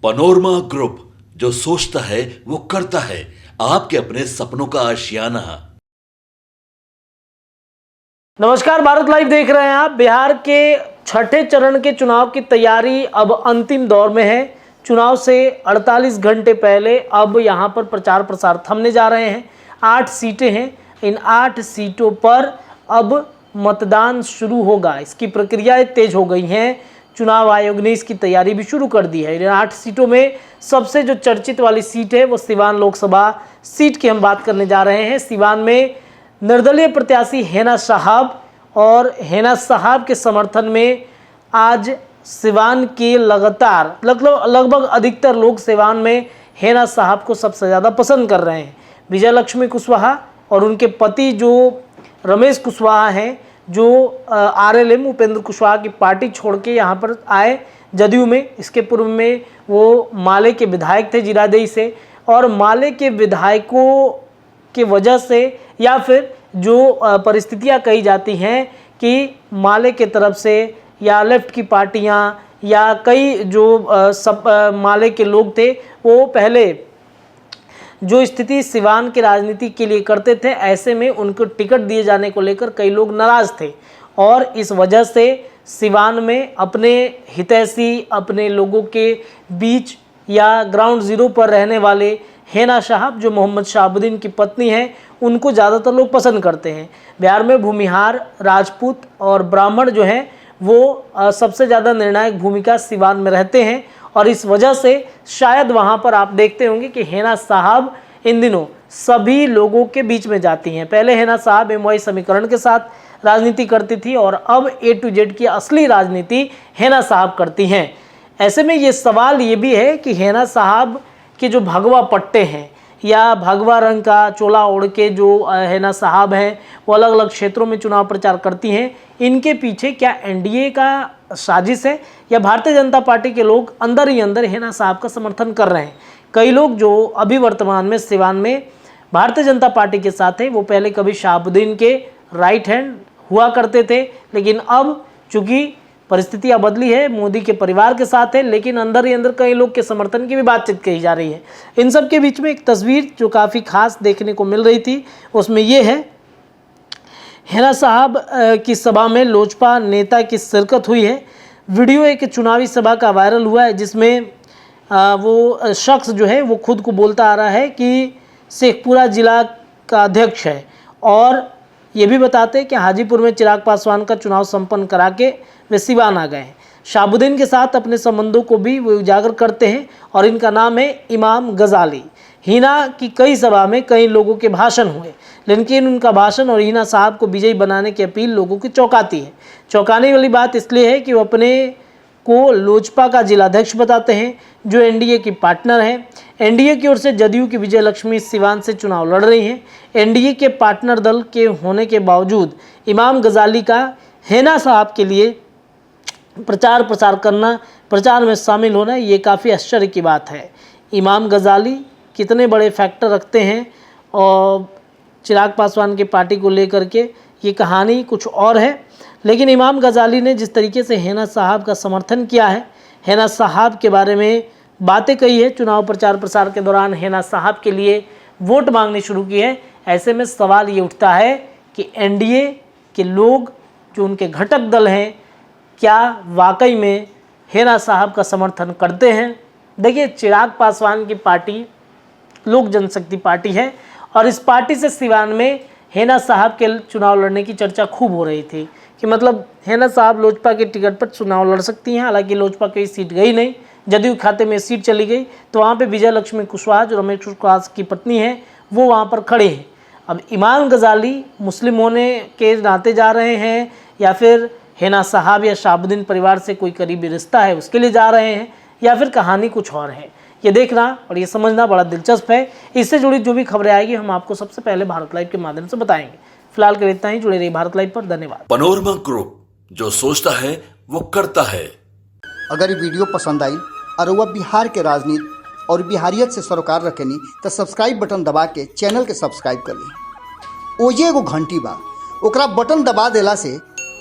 Panorama group, जो सोचता है वो करता है। आपके अपने सपनों का आशियाना। नमस्कार, भारत लाइव देख रहे हैं आप। बिहार के छठे चरण के चुनाव की तैयारी अब अंतिम दौर में है। चुनाव से 48 घंटे पहले अब यहां पर प्रचार प्रसार थमने जा रहे हैं। 8 सीटें हैं। इन 8 सीटों पर अब मतदान शुरू होगा। इसकी प्रक्रियाएं तेज हो गई हैं। चुनाव आयोग ने इसकी तैयारी भी शुरू कर दी है। इन 8 सीटों में सबसे जो चर्चित वाली सीट है वो सिवान लोकसभा सीट की हम बात करने जा रहे हैं। सिवान में निर्दलीय प्रत्याशी हेना साहब, और हेना साहब के समर्थन में आज सिवान के लगातार लगभग अधिकतर लोग सिवान में हेना साहब को सबसे ज़्यादा पसंद कर रहे हैं। विजय लक्ष्मी कुशवाहा और उनके पति जो रमेश कुशवाहा हैं, जो आरएलएम उपेंद्र कुशवाहा की पार्टी छोड़ के यहाँ पर आए जदयू में। इसके पूर्व में वो माले के विधायक थे जीरादेई से, और माले के विधायकों की वजह से या फिर जो परिस्थितियां कही जाती हैं कि माले के तरफ से या लेफ्ट की पार्टियां या कई जो माले के लोग थे, वो पहले जो स्थिति सिवान की राजनीति के लिए करते थे, ऐसे में उनको टिकट दिए जाने को लेकर कई लोग नाराज थे। और इस वजह से सिवान में अपने हितैषी, अपने लोगों के बीच या ग्राउंड जीरो पर रहने वाले हेना साहब, जो मोहम्मद शहाबुद्दीन की पत्नी हैं, उनको ज़्यादातर लोग पसंद करते हैं। बिहार में भूमिहार, राजपूत और ब्राह्मण जो हैं वो सबसे ज़्यादा निर्णायक भूमिका सिवान में रहते हैं, और इस वजह से शायद वहाँ पर आप देखते होंगे कि हेना साहब इन दिनों सभी लोगों के बीच में जाती हैं। पहले हेना साहब एमवाई समीकरण के साथ राजनीति करती थी, और अब ए टू जेड की असली राजनीति हेना साहब करती हैं। ऐसे में ये सवाल ये भी है कि हेना साहब के जो भगवा पट्टे हैं या भगवा रंग का चोला ओढ़ के जो हेना साहब हैं, वो अलग अलग क्षेत्रों में चुनाव प्रचार करती हैं। इनके पीछे क्या एनडीए का साजिश है, या भारतीय जनता पार्टी के लोग अंदर ही अंदर हेना साहब का समर्थन कर रहे हैं? कई लोग जो अभी वर्तमान में सिवान में भारतीय जनता पार्टी के साथ हैं, वो पहले कभी शहाबुद्दीन के राइट हैंड हुआ करते थे, लेकिन अब चूँकि परिस्थितियां बदली है, मोदी के परिवार के साथ है, लेकिन अंदर ही अंदर कई लोग के समर्थन की भी बातचीत कही जा रही है। इन सब के बीच में एक तस्वीर जो काफ़ी खास देखने को मिल रही थी, उसमें ये है हेना साहब की सभा में लोजपा नेता की शिरकत हुई है। वीडियो एक चुनावी सभा का वायरल हुआ है, जिसमें वो शख्स जो है वो खुद को बोलता आ रहा है कि शेखपुरा जिला का अध्यक्ष है, और ये भी बताते हैं कि हाजीपुर में चिराग पासवान का चुनाव संपन्न करा के वे सिवान आ गए हैं। शहाबुद्दीन के साथ अपने संबंधों को भी वो उजागर करते हैं, और इनका नाम है इमाम गजाली। हिना की कई सभा में कई लोगों के भाषण हुए, लेकिन उनका भाषण और हिना साहब को विजयी बनाने की अपील लोगों की चौंकाती है। चौंकाने वाली बात इसलिए है कि वो अपने को लोजपा का जिलाध्यक्ष बताते हैं, जो एनडीए की पार्टनर है। एनडीए की ओर से जदयू की विजय लक्ष्मी सिवान से चुनाव लड़ रही हैं। एनडीए के पार्टनर दल के होने के बावजूद इमाम गजाली का हेना साहब के लिए प्रचार प्रसार करना, प्रचार में शामिल होना, ये काफ़ी आश्चर्य की बात है। इमाम गजाली कितने बड़े फैक्टर रखते हैं और चिराग पासवान की पार्टी को लेकर के, ये कहानी कुछ और है। लेकिन इमाम गजाली ने जिस तरीके से हेना साहब का समर्थन किया है, हेना साहब के बारे में बातें कही है, चुनाव प्रचार प्रसार के दौरान हेना साहब के लिए वोट मांगनी शुरू की है, ऐसे में सवाल ये उठता है कि एनडीए के लोग जो उनके घटक दल हैं, क्या वाकई में हेना साहब का समर्थन करते हैं? देखिए, चिराग पासवान की पार्टी लोक जनशक्ति पार्टी है, और इस पार्टी से सिवान में हेना साहब के चुनाव लड़ने की चर्चा खूब हो रही थी कि मतलब हेना साहब लोजपा के टिकट पर चुनाव लड़ सकती हैं। हालांकि लोजपा की सीट गई नहीं, जदयू खाते में सीट चली गई, तो वहाँ पे विजय लक्ष्मी कुशवाहा, जो रमेश कुशवाहा की पत्नी है, वो वहाँ पर खड़े हैं। अब इमाम गजाली मुस्लिम होने के नाते जा रहे हैं, या फिर हेना साहब या शहाबुद्दीन परिवार से कोई करीबी रिश्ता है उसके लिए जा रहे हैं, या फिर कहानी कुछ और है, ये देखना और ये समझना बड़ा दिलचस्प है। इससे जुड़ी जो भी खबरें आएगी हम आपको सबसे पहले भारत लाइव के माध्यम से बताएंगे। फिलहाल के लिए इतना ही। जुड़े रहिए भारत लाइव पर। धन्यवाद। पनोरमा ग्रुप, जो सोचता है वो करता है। अगर ये वीडियो पसंद आई और वह बिहार के राजनीति और बिहारियत से सरोकार रखेनी तो सब्सक्राइब बटन दबा के चैनल के सब्सक्राइब कर ली। ओजे एगो घंटी बा, ओकरा बटन दबा देला से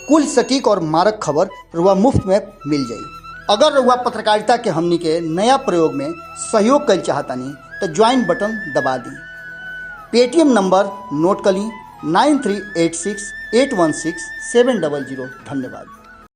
कुल सटीक और मारक खबर रुआ मुफ्त में मिल जाई। अगर रउआ पत्रकारिता के हमनी के नया प्रयोग में सहयोग कर चाहतनी तो ज्वाइन बटन दबा दी। पेटीएम नंबर नोट कर ली 9386816700। धन्यवाद।